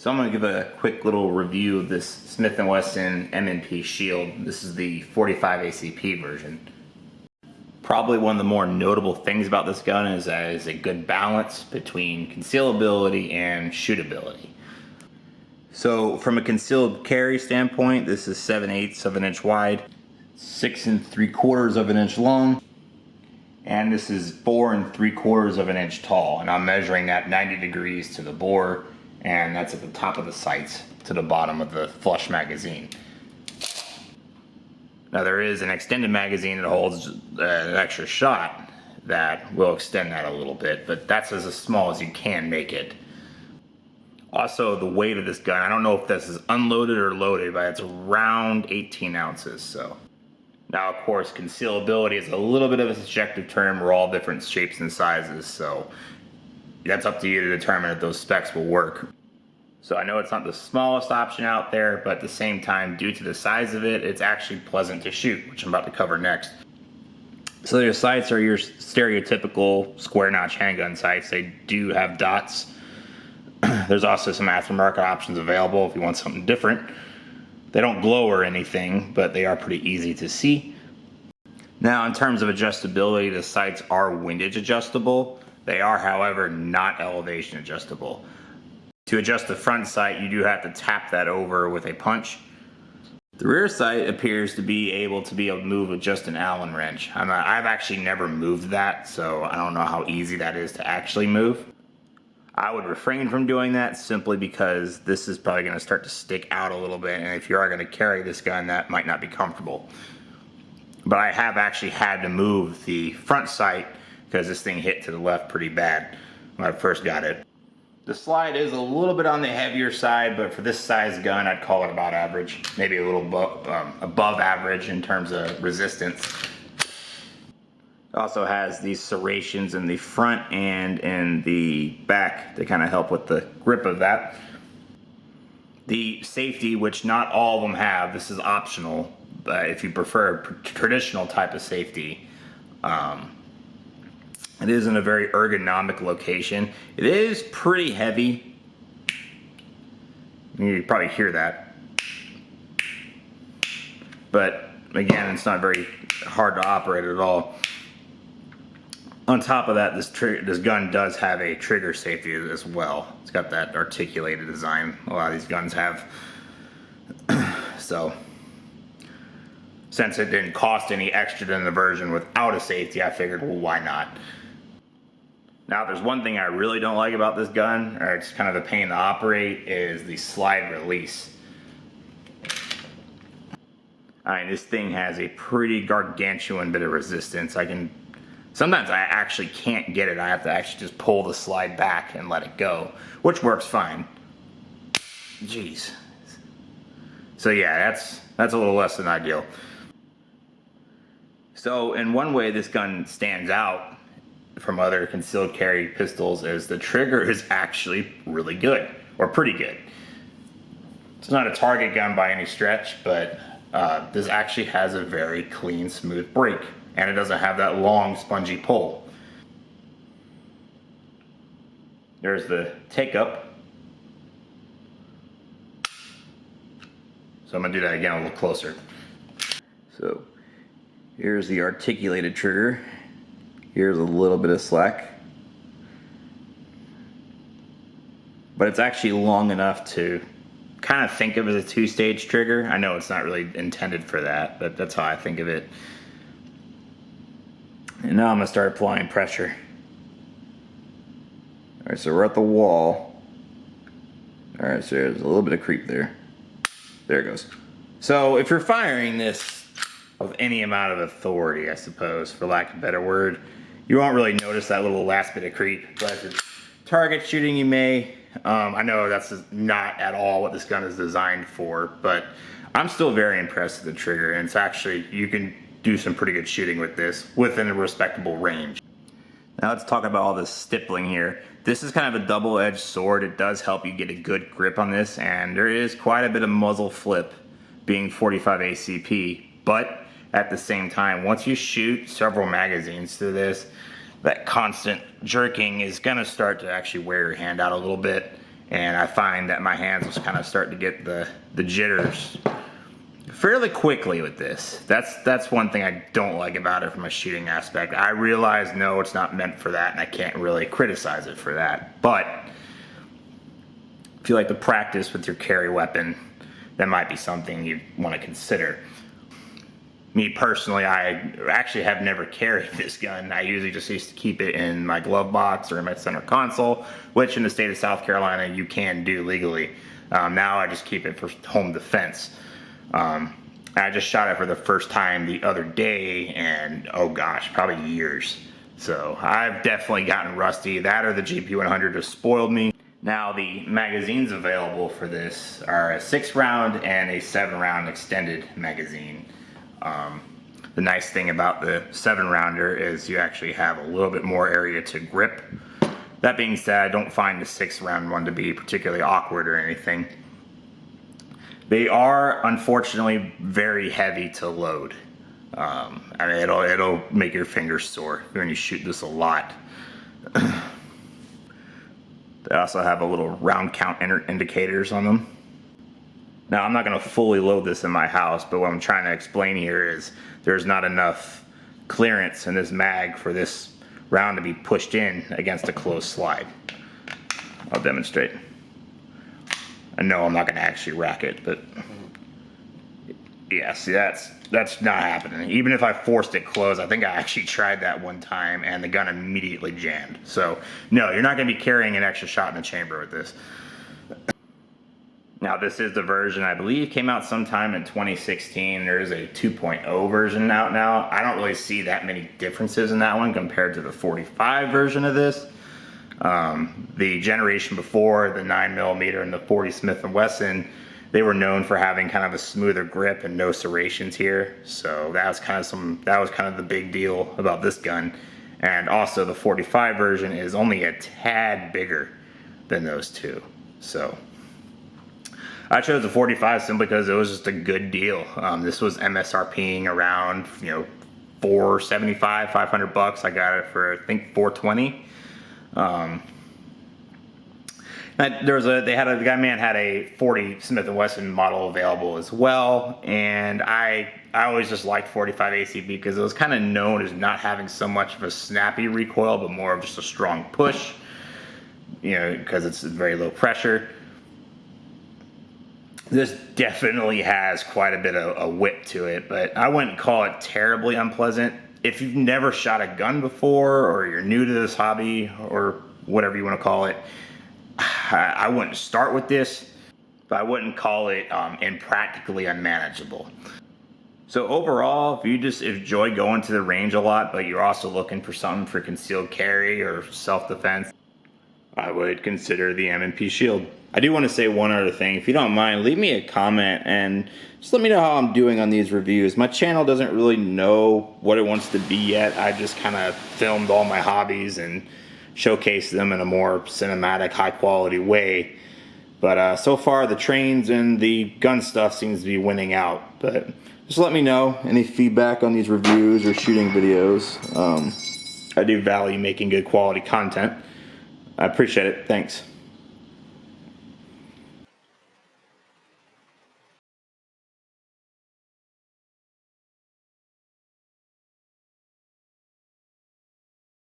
So I'm going to give a quick little review of this Smith & Wesson M&P Shield. This is the 45 ACP version. Probably one of the more notable things about this gun is that it is a good balance between concealability and shootability. So from a concealed carry standpoint, this is 7/8 of an inch wide, 6 3/4 of an inch long, and this is 4 3/4 of an inch tall. And I'm measuring that 90 degrees to the bore, and that's at the top of the sights to the bottom of the flush magazine. Now there is an extended magazine that holds an extra shot that will extend that a little bit, but that's as small as you can make it. Also, the weight of this gun, I don't know if this is unloaded or loaded, but it's around 18 ounces. So now, of course, concealability is a little bit of a subjective term. We're all different shapes and sizes, so that's up to you to determine if those specs will work. So I know it's not the smallest option out there, but at the same time, due to the size of it, it's actually pleasant to shoot, which I'm about to cover next. So your sights are your stereotypical square notch handgun sights. They do have dots. There's also some aftermarket options available if you want something different. They don't glow or anything, but they are pretty easy to see. Now, in terms of adjustability, the sights are windage adjustable. They are, however, not elevation adjustable. To adjust the front sight, you do have to tap that over with a punch. The rear sight appears to be able to move with just an Allen wrench. I've actually never moved that, so I don't know how easy that is to actually move. I would refrain from doing that simply because this is probably going to start to stick out a little bit, and if you are going to carry this gun, that might not be comfortable. But I have actually had to move the front sight because this thing hit to the left pretty bad when I first got it. The slide is a little bit on the heavier side, but for this size gun, I'd call it about average. Maybe a little above average in terms of resistance. It also has these serrations in the front and in the back to kind of help with the grip of that. The safety, which not all of them have, this is optional, but if you prefer a traditional type of safety, it is in a very ergonomic location. It is pretty heavy. You can probably hear that. But again, it's not very hard to operate at all. On top of that, this gun does have a trigger safety as well. It's got that articulated design a lot of these guns have. So, since it didn't cost any extra than the version without a safety, I figured, well, why not? Now, if there's one thing I really don't like about this gun, or it's kind of a pain to operate, is the slide release. I mean, this thing has a pretty gargantuan bit of resistance. Sometimes I actually can't get it. I have to actually just pull the slide back and let it go, which works fine. Jeez. So yeah, that's a little less than ideal. So in one way this gun stands out from other concealed carry pistols is the trigger is actually really good, or pretty good. It's not a target gun by any stretch, but this actually has a very clean, smooth break. And it doesn't have that long, spongy pull. There's the take up. So I'm gonna do that again a little closer. So here's the articulated trigger. Here's a little bit of slack. But it's actually long enough to kind of think of as a two-stage trigger. I know it's not really intended for that, but that's how I think of it. And now I'm going to start applying pressure. Alright, so we're at the wall. Alright, so there's a little bit of creep there. There it goes. So if you're firing this with any amount of authority, I suppose, for lack of a better word, you won't really notice that little last bit of creep. But if it's target shooting, you may. I know that's not at all what this gun is designed for, but I'm still very impressed with the trigger, and it's actually, you can do some pretty good shooting with this within a respectable range. Now let's talk about all this stippling here. This is kind of a double-edged sword. It does help you get a good grip on this, and there is quite a bit of muzzle flip being 45 ACP, but at the same time, once you shoot several magazines through this, that constant jerking is gonna start to actually wear your hand out a little bit, and I find that my hands was kind of starting to get the jitters fairly quickly with this. That's one thing I don't like about it from a shooting aspect. I realize, no, it's not meant for that, and I can't really criticize it for that. But if you like to practice with your carry weapon, that might be something you want to consider. Me personally, I actually have never carried this gun. I usually just used to keep it in my glove box or in my center console, which in the state of South Carolina you can do legally. Now I just keep it for home defense. I just shot it for the first time the other day, and oh gosh, probably years. So I've definitely gotten rusty. That or the GP100 just spoiled me. Now the magazines available for this are a 6-round and a 7-round extended magazine. The nice thing about the 7-rounder is you actually have a little bit more area to grip. That being said, I don't find the 6-round one to be particularly awkward or anything. They are unfortunately very heavy to load. I mean, it'll make your fingers sore when you shoot this a lot. They also have a little round count indicators on them. Now, I'm not going to fully load this in my house, but what I'm trying to explain here is there's not enough clearance in this mag for this round to be pushed in against a closed slide. I'll demonstrate. I know I'm not going to actually rack it, but yeah, see, that's not happening. Even if I forced it closed, I think I actually tried that one time and the gun immediately jammed. So no, you're not going to be carrying an extra shot in the chamber with this. Now, this is the version I believe came out sometime in 2016. There is a 2.0 version out now. I don't really see that many differences in that one compared to the 45 version of this. The generation before, the 9mm and the 40 Smith & Wesson, they were known for having kind of a smoother grip and no serrations here. So that was kind of the big deal about this gun. And also the 45 version is only a tad bigger than those two. So I chose the 45 simply because it was just a good deal. This was MSRPing around, $475, $500. I got it for, I think, $420. The guy had a 40 Smith & Wesson model available as well, and I always just liked 45 ACB because it was kind of known as not having so much of a snappy recoil, but more of just a strong push, because it's very low pressure. This definitely has quite a bit of a whip to it, but I wouldn't call it terribly unpleasant. If you've never shot a gun before, or you're new to this hobby, or whatever you want to call it, I wouldn't start with this, but I wouldn't call it impractically unmanageable. So overall, if you just enjoy going to the range a lot, but you're also looking for something for concealed carry or self-defense, I would consider the M&P Shield. I do want to say one other thing. If you don't mind, leave me a comment and just let me know how I'm doing on these reviews. My channel doesn't really know what it wants to be yet. I just kind of filmed all my hobbies and showcased them in a more cinematic, high quality way. But so far, the trains and the gun stuff seems to be winning out. But just let me know any feedback on these reviews or shooting videos. I do value making good quality content. I appreciate it. Thanks.